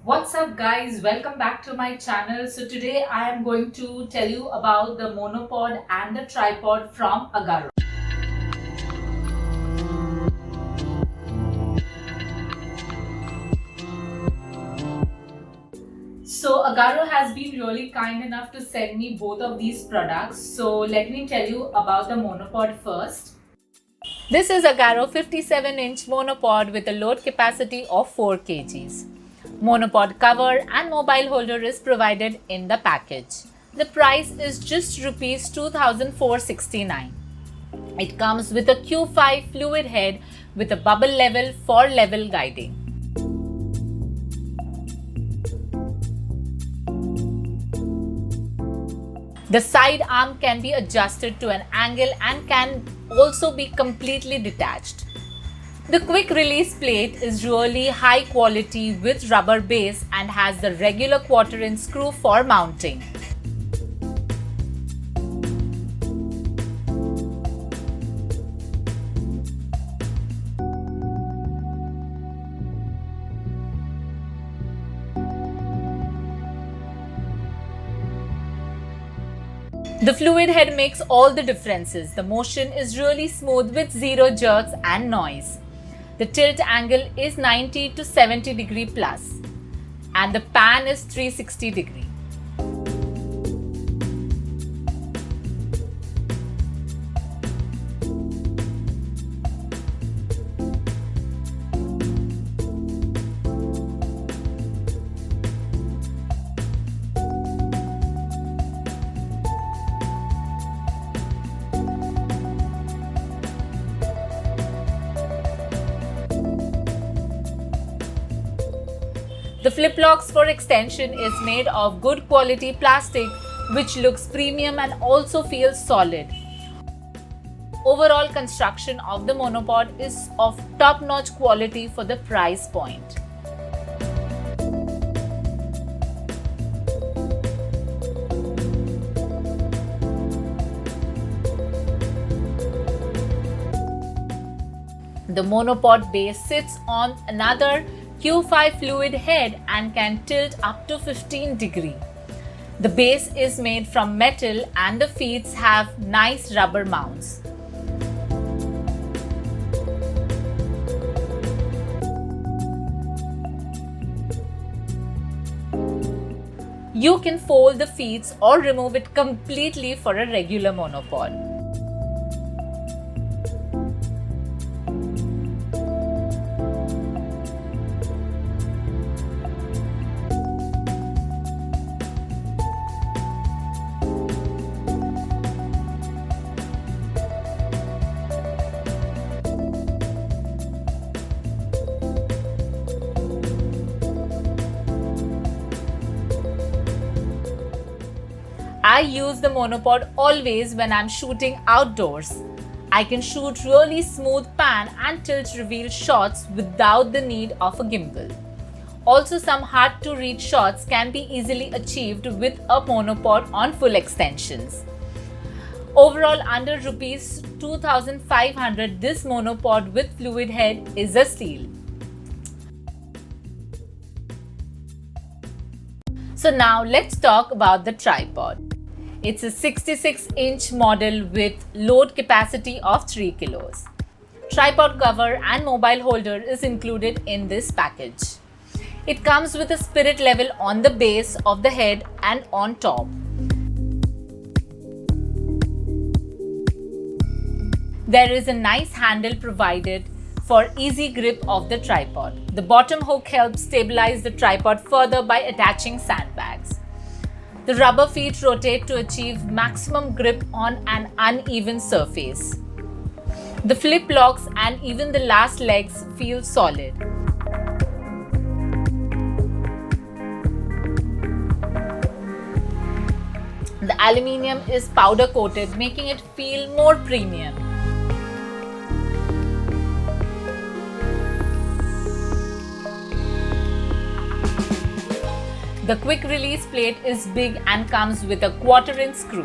What's up, guys? Welcome back to my channel. So, today I am going to tell you about the monopod and the tripod from Agaro. So, Agaro has been really kind enough to send me both of these products. So, let me tell you about the monopod first. This is Agaro 57-inch monopod with a load capacity of 4 kgs. Monopod cover and mobile holder is provided in the package. The price is just rupees 2469. It comes with a Q5 fluid head with a bubble level for level guiding. The side arm can be adjusted to an angle and can also be completely detached. The quick release plate is really high quality with rubber base and has the regular quarter-inch screw for mounting. The fluid head makes all the differences. The motion is really smooth with zero jerks and noise. The tilt angle is 90 to 70 degree plus and the pan is 360 degree. The flip locks for extension is made of good quality plastic which looks premium and also feels solid. Overall construction of the monopod is of top-notch quality for the price point. The monopod base sits on another Q5 fluid head and can tilt up to 15 degree. The base is made from metal and the feet have nice rubber mounts. You can fold the feet or remove it completely for a regular monopod. I use the monopod always when I'm shooting outdoors. I can shoot really smooth pan and tilt reveal shots without the need of a gimbal. Also, some hard to reach shots can be easily achieved with a monopod on full extensions. Overall, under rupees 2500, this monopod with fluid head is a steal. So now let's talk about the tripod. It's a 66-inch model with load capacity of 3 kilos. Tripod cover and mobile holder is included in this package. It comes with a spirit level on the base of the head and on top. There is a nice handle provided for easy grip of the tripod. The bottom hook helps stabilize the tripod further by attaching sandbags. The rubber feet rotate to achieve maximum grip on an uneven surface. The flip locks and even the last legs feel solid. The aluminium is powder coated, making it feel more premium. The quick release plate is big and comes with a quarter-inch screw.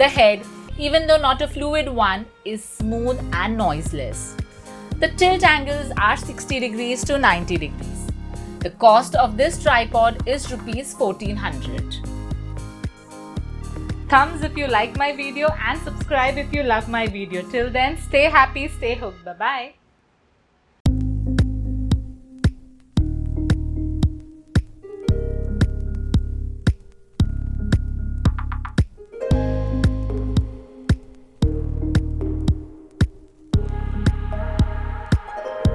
The head, even though not a fluid one, is smooth and noiseless. The tilt angles are 60 degrees to 90 degrees. The cost of this tripod is Rs 1400. Thumbs if you like my video and subscribe if you love my video. Till then, stay happy, stay hooked. Bye-bye.